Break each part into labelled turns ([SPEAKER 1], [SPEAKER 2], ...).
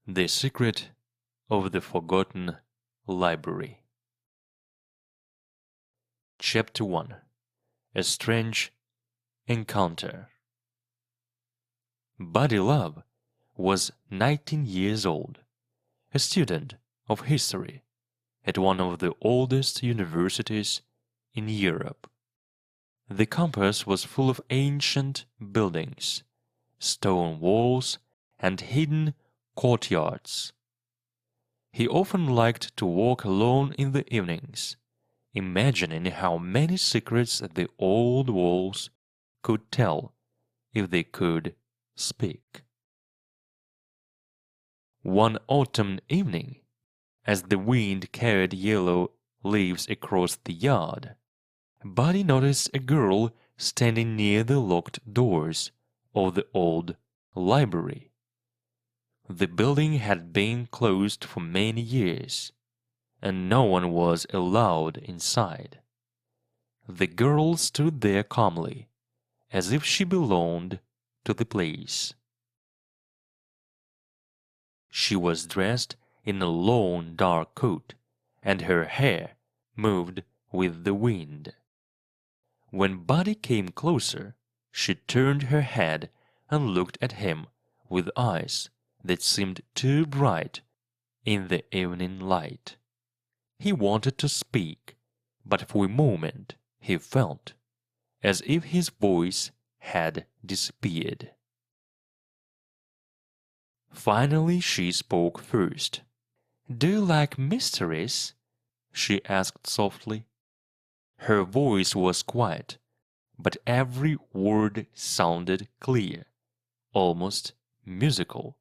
[SPEAKER 1] The Secret of the Forgotten Library. Chapter 1. A Strange Encounter. Buddy Love was 19 years old, a student of history at one of the oldest universities in Europe. The campus was full of ancient buildings, stone walls, and hidden courtyards. He often liked to walk alone in the evenings, imagining how many secrets the old walls could tell if they could speak. One autumn evening, as the wind carried yellow leaves across the yard, Buddy noticed a girl standing near the locked doors of the old library. The building had been closed for many years, and no one was allowed inside. The girl stood there calmly, as if she belonged to the place. She was dressed in a long dark coat, and her hair moved with the wind. When Buddy came closer, she turned her head and looked at him with eyes that seemed too bright in the evening light. He wanted to speak, but for a moment he felt as if his voice had disappeared. Finally she spoke first. "Do you like mysteries?" she asked softly. Her voice was quiet, but every word sounded clear, almost musical.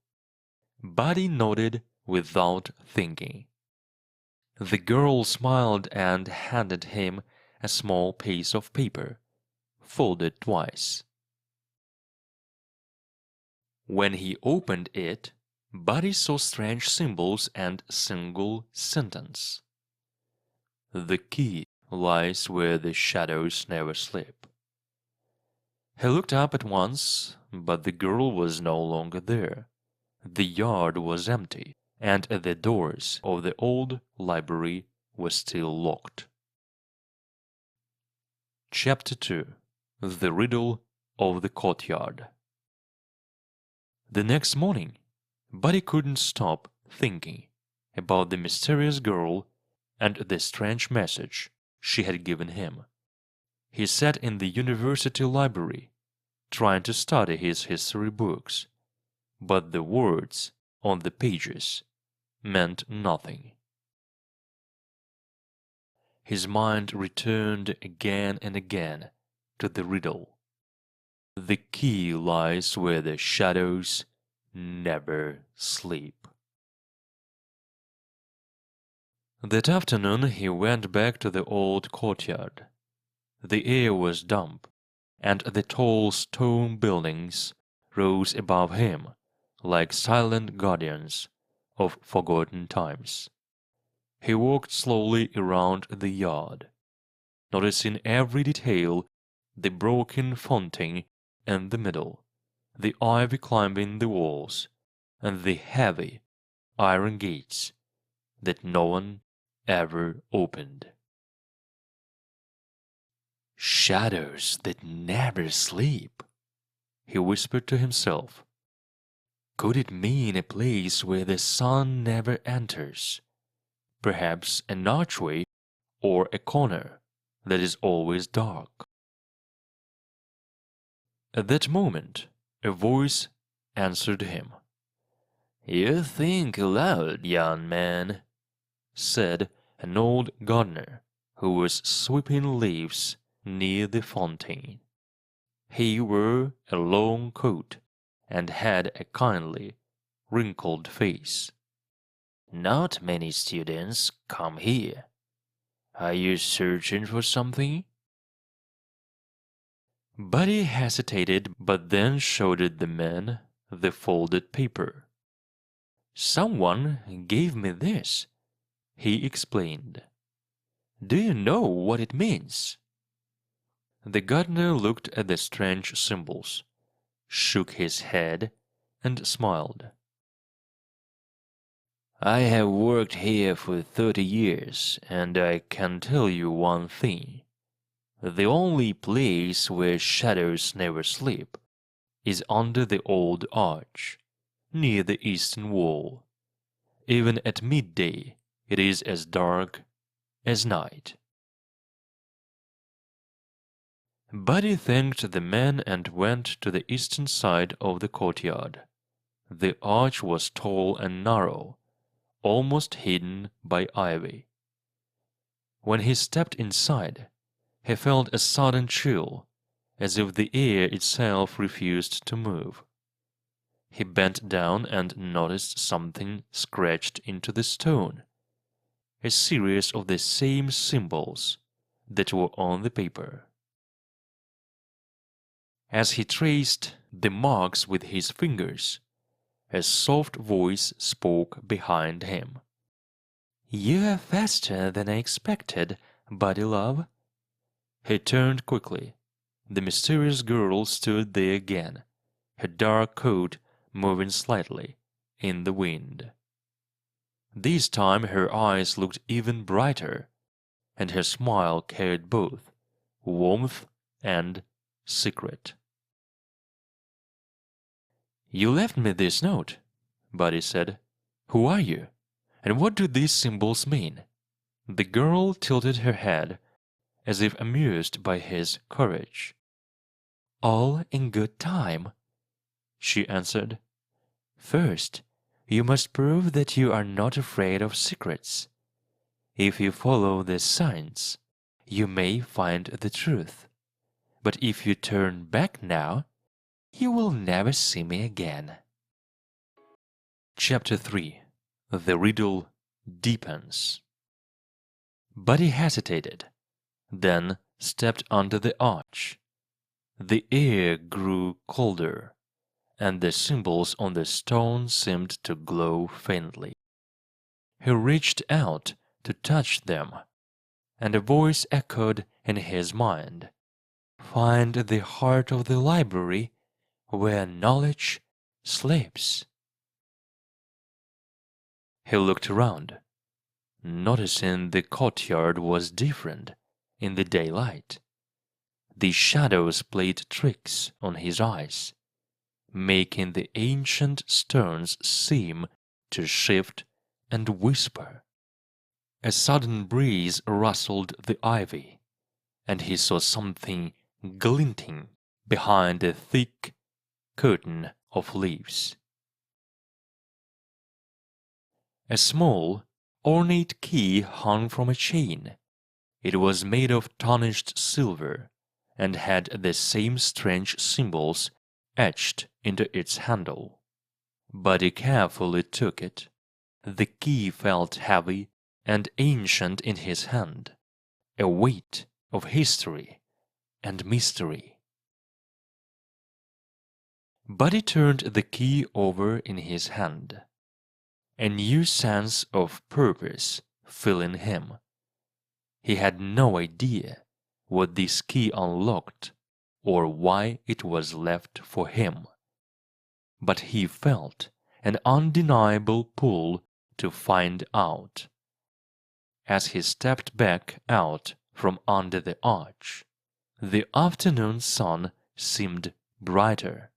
[SPEAKER 1] Buddy nodded without thinking. The girl smiled and handed him a small piece of paper, folded twice. When he opened it, Buddy saw strange symbols and a single sentence. "The key lies where the shadows never sleep." He looked up at once, but the girl was no longer there. The yard was empty, and the doors of the old library were still locked. Chapter 2. The Riddle of the Courtyard. The next morning, Buddy couldn't stop thinking about the mysterious girl and the strange message she had given him. He sat in the university library, trying to study his history books, but the words on the pages meant nothing. His mind returned again and again to the riddle. The key lies where the shadows never sleep. That afternoon he went back to the old courtyard. The air was damp, and the tall stone buildings rose above him like silent guardians of forgotten times. He walked slowly around the yard, noticing every detail: the broken fountain in the middle, the ivy climbing the walls, and the heavy iron gates that no one ever opened. "Shadows that never sleep," he whispered to himself. Could it mean a place where the sun never enters? Perhaps an archway or a corner that is always dark. At that moment, a voice answered him. "You think aloud, young man," said an old gardener who was sweeping leaves near the fountain. He wore a long coat and had a kindly, wrinkled face. "Not many students come here. Are you searching for something?" Buddy hesitated, but then showed the man the folded paper. "Someone gave me this," he explained. "Do you know what it means?" The gardener looked at the strange symbols, shook his head, and smiled. I have worked here for 30 years, and I can tell you one thing. The only place where shadows never sleep is under the old arch, near the eastern wall. Even at midday, it is as dark as night. Buddy thanked the man and went to the eastern side of the courtyard. The arch was tall and narrow, almost hidden by ivy. When he stepped inside, he felt a sudden chill, as if the air itself refused to move. He bent down and noticed something scratched into the stone, a series of the same symbols that were on the paper. As he traced the marks with his fingers, a soft voice spoke behind him. "You are faster than I expected, Buddy love." He turned quickly. The mysterious girl stood there again, her dark coat moving slightly in the wind. This time her eyes looked even brighter, and her smile carried both warmth and secret. "You left me this note," Buddy said. "Who are you? And what do these symbols mean?" The girl tilted her head, as if amused by his courage. "All in good time," she answered. "First, you must prove that you are not afraid of secrets. If you follow the signs, you may find the truth. But if you turn back now, you will never see me again." Chapter 3. The riddle deepens. Buddy hesitated, then stepped under the arch. The air grew colder, and the symbols on the stone seemed to glow faintly. He reached out to touch them, and a voice echoed in his mind. "Find the heart of the library where knowledge sleeps." He looked around, noticing the courtyard was different in the daylight. The shadows played tricks on his eyes, making the ancient stones seem to shift and whisper. A sudden breeze rustled the ivy, and he saw something glinting behind a thick curtain of leaves. A small, ornate key hung from a chain. It was made of tarnished silver, and had the same strange symbols etched into its handle. Buddy carefully took it. The key felt heavy and ancient in his hand, a weight of history and mystery. Buddy turned the key over in his hand. A new sense of purpose filling him. He had no idea what this key unlocked or why it was left for him, but he felt an undeniable pull to find out. As he stepped back out from under the arch, the afternoon sun seemed brighter,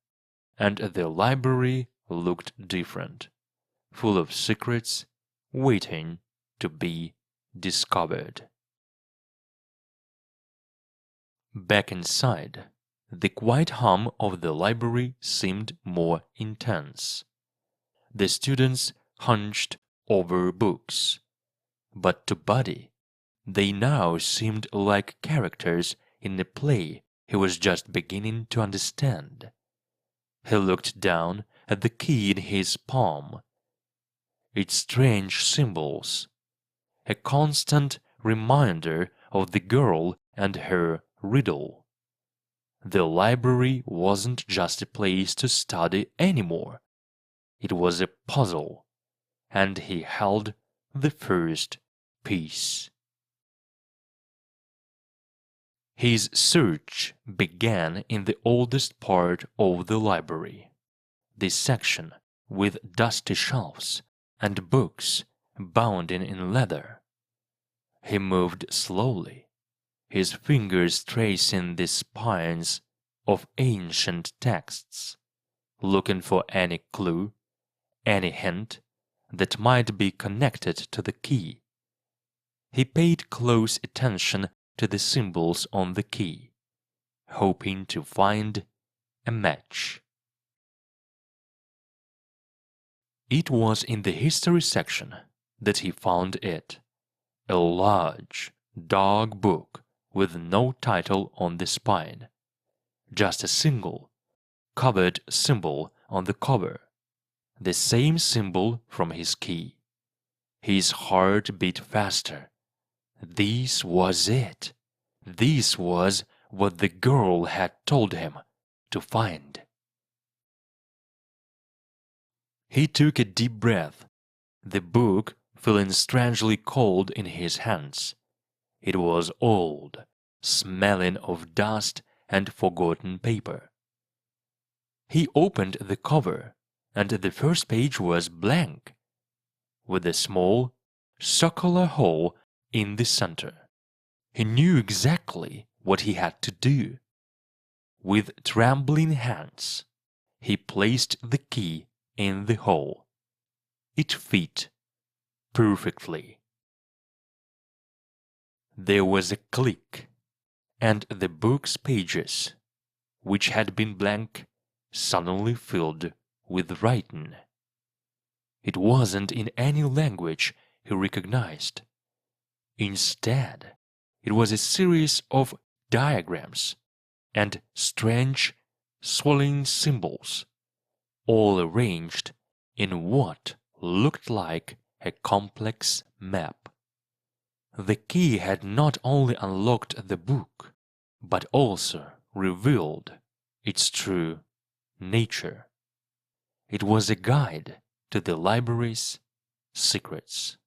[SPEAKER 1] and the library looked different, full of secrets waiting to be discovered. Back inside, the quiet hum of the library seemed more intense. The students hunched over books, but to Buddy, they now seemed like characters in a play he was just beginning to understand. He looked down at the key in his palm. Its strange symbols, a constant reminder of the girl and her riddle. The library wasn't just a place to study anymore. It was a puzzle, and he held the first piece. His search began in the oldest part of the library, the section with dusty shelves and books bound in leather. He moved slowly, his fingers tracing the spines of ancient texts, looking for any clue, any hint that might be connected to the key. He paid close attention to the symbols on the key, hoping to find a match. It was in the history section that he found it, a large, dark book with no title on the spine, just a single, covered symbol on the cover, the same symbol from his key. His heart beat faster. This was it. This was what the girl had told him to find. He took a deep breath, the book feeling strangely cold in his hands. It was old, smelling of dust and forgotten paper. He opened the cover, and the first page was blank, with a small, circular hole in the center. He knew exactly what he had to do. With trembling hands, he placed the key in the hole. It fit perfectly. There was a click, and the book's pages, which had been blank, suddenly filled with writing. It wasn't in any language he recognized. Instead, it was a series of diagrams and strange, swirling symbols, all arranged in what looked like a complex map. The key had not only unlocked the book, but also revealed its true nature. It was a guide to the library's secrets.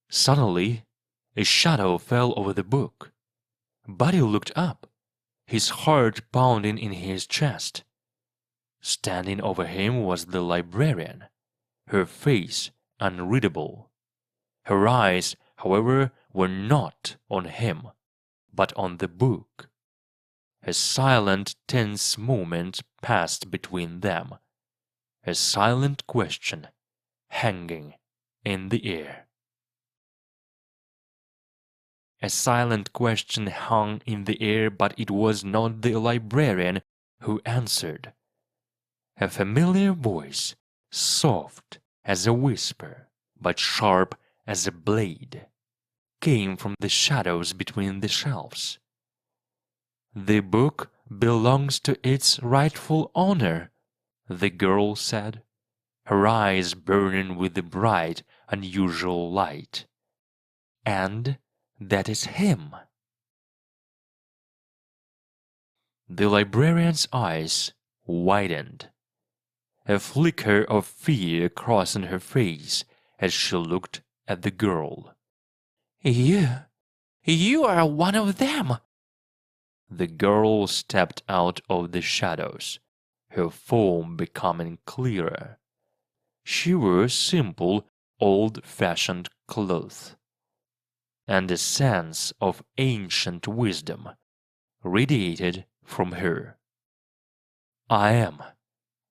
[SPEAKER 1] Suddenly, a shadow fell over the book. Buddy looked up, his heart pounding in his chest. Standing over him was the librarian, her face unreadable. Her eyes, however, were not on him, but on the book. A silent, tense moment passed between them, a silent question hanging in the air. A silent question hung in the air, but it was not the librarian who answered. A familiar voice, soft as a whisper, but sharp as a blade, came from the shadows between the shelves. "The book belongs to its rightful owner," the girl said, her eyes burning with a bright, unusual light. "And that is him." The librarian's eyes widened. A flicker of fear crossing her face as she looked at the girl. You are one of them!" The girl stepped out of the shadows, her form becoming clearer. She wore simple, old-fashioned clothes, and a sense of ancient wisdom radiated from her. "I am,"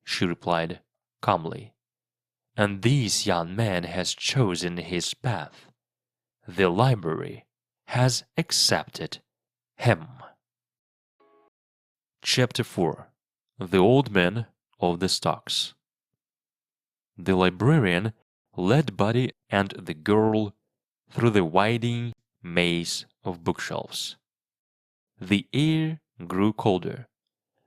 [SPEAKER 1] she replied calmly, "and this young man has chosen his path. The library has accepted him." Chapter 4. The Old Man of the Stocks. The librarian led Buddy and the girl through the widening maze of bookshelves. The air grew colder,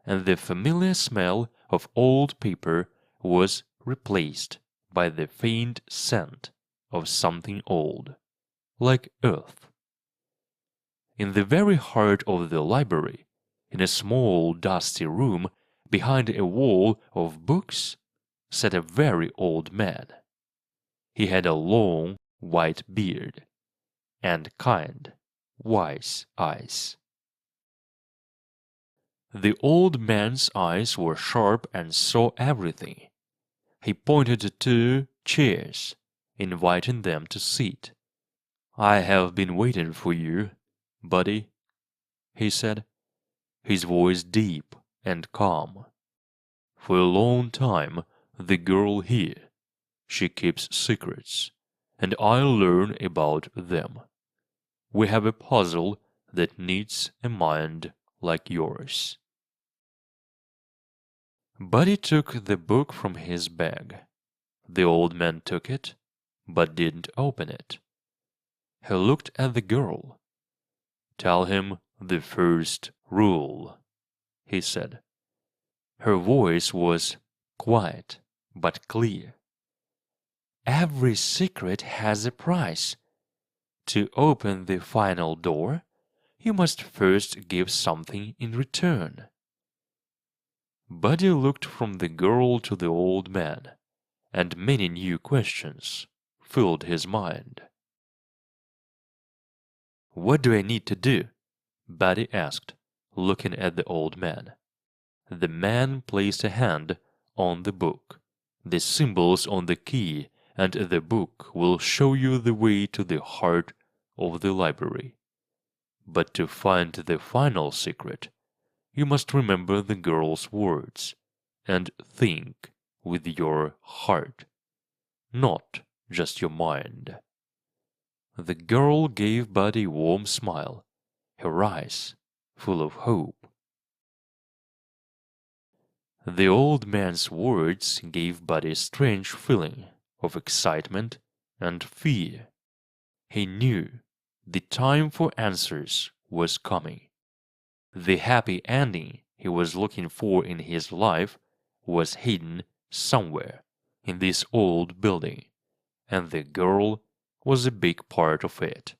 [SPEAKER 1] and the familiar smell of old paper was replaced by the faint scent of something old, like earth. In the very heart of the library, in a small dusty room behind a wall of books, sat a very old man. He had a long white beard and kind, wise eyes. The old man's eyes were sharp and saw everything. He pointed to 2 chairs, inviting them to sit. "I have been waiting for you, buddy," he said, his voice deep and calm. "For a long time, the girl here, she keeps secrets, and I'll learn about them. We have a puzzle that needs a mind like yours." Buddy took the book from his bag. The old man took it, but didn't open it. He looked at the girl. "Tell him the first rule," he said. Her voice was quiet but clear. "Every secret has a price. To open the final door, you must first give something in return." Buddy looked from the girl to the old man, and many new questions filled his mind. "What do I need to do?" Buddy asked, looking at the old man. The man placed a hand on the book. "The symbols on the key and the book will show you the way to the heart of the library. But to find the final secret, you must remember the girl's words and think with your heart, not just your mind." The girl gave Buddy a warm smile, her eyes full of hope. The old man's words gave Buddy a strange feeling of excitement and fear. He knew the time for answers was coming. The happy ending he was looking for in his life was hidden somewhere in this old building, and the girl was a big part of it.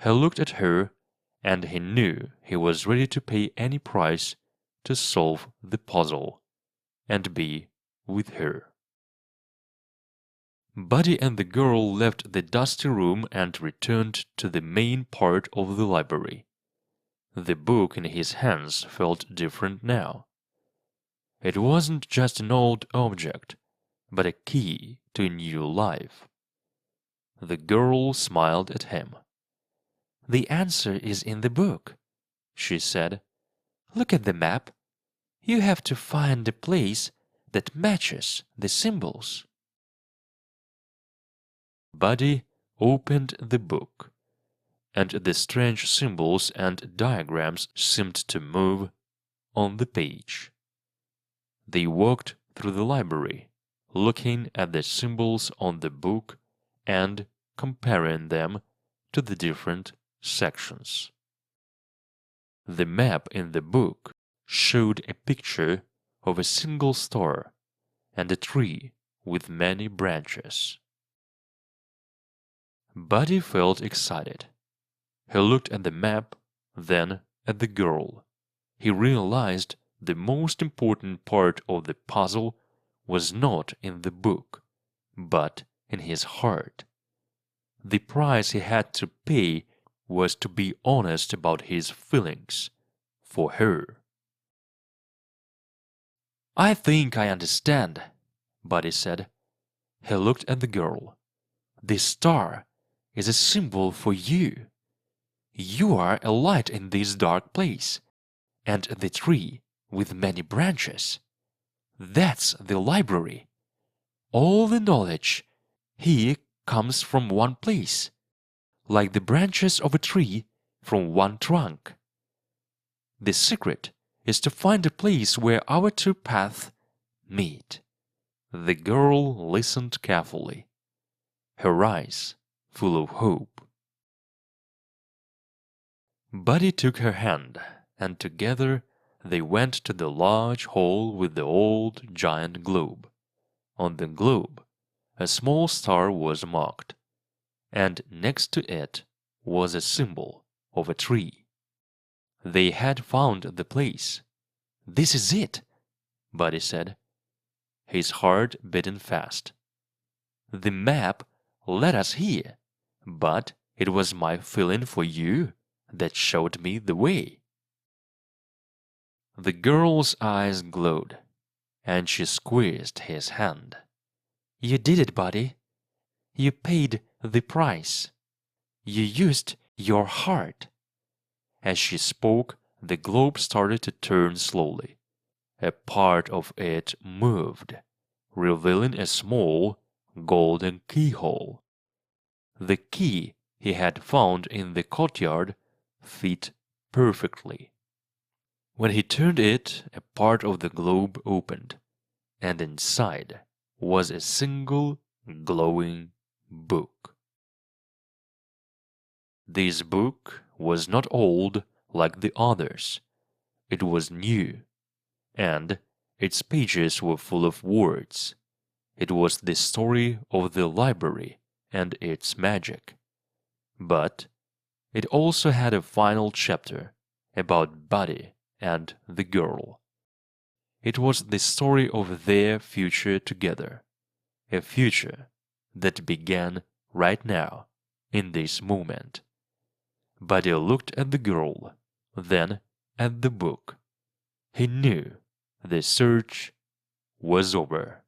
[SPEAKER 1] He looked at her, and he knew he was ready to pay any price to solve the puzzle and be with her. Buddy and the girl left the dusty room and returned to the main part of the library. The book in his hands felt different now. It wasn't just an old object, but a key to a new life. The girl smiled at him. "The answer is in the book," she said. "Look at the map. You have to find a place that matches the symbols." Buddy opened the book, and the strange symbols and diagrams seemed to move on the page. They walked through the library, looking at the symbols on the book and comparing them to the different sections. The map in the book showed a picture of a single star and a tree with many branches. Buddy felt excited. He looked at the map, then at the girl. He realized the most important part of the puzzle was not in the book, but in his heart. The price he had to pay was to be honest about his feelings for her. "I think I understand," Buddy said. He looked at the girl. "This star is a symbol for you. You are a light in this dark place, and the tree with many branches. That's the library. All the knowledge here comes from one place, like the branches of a tree from one trunk. The secret is to find a place where our two paths meet." The girl listened carefully, her eyes full of hope. Buddy took her hand, and together they went to the large hall with the old giant globe. On the globe, a small star was marked, and next to it was a symbol of a tree. They had found the place. "This is it," Buddy said, his heart beating fast. "The map led us here, but it was my feeling for you that showed me the way." The girl's eyes glowed. and she squeezed his hand. "You did it, buddy. You paid the price. You used your heart." As she spoke, the globe started to turn slowly. A part of it moved, revealing a small golden keyhole. The key he had found in the courtyard fit perfectly. When he turned it, a part of the globe opened, and inside was a single glowing book. This book was not old like the others. It was new, and its pages were full of words. It was the story of the library and its magic. But it also had a final chapter about Buddy and the girl. It was the story of their future together, a future that began right now, in this moment. Buddy looked at the girl, then at the book. He knew the search was over.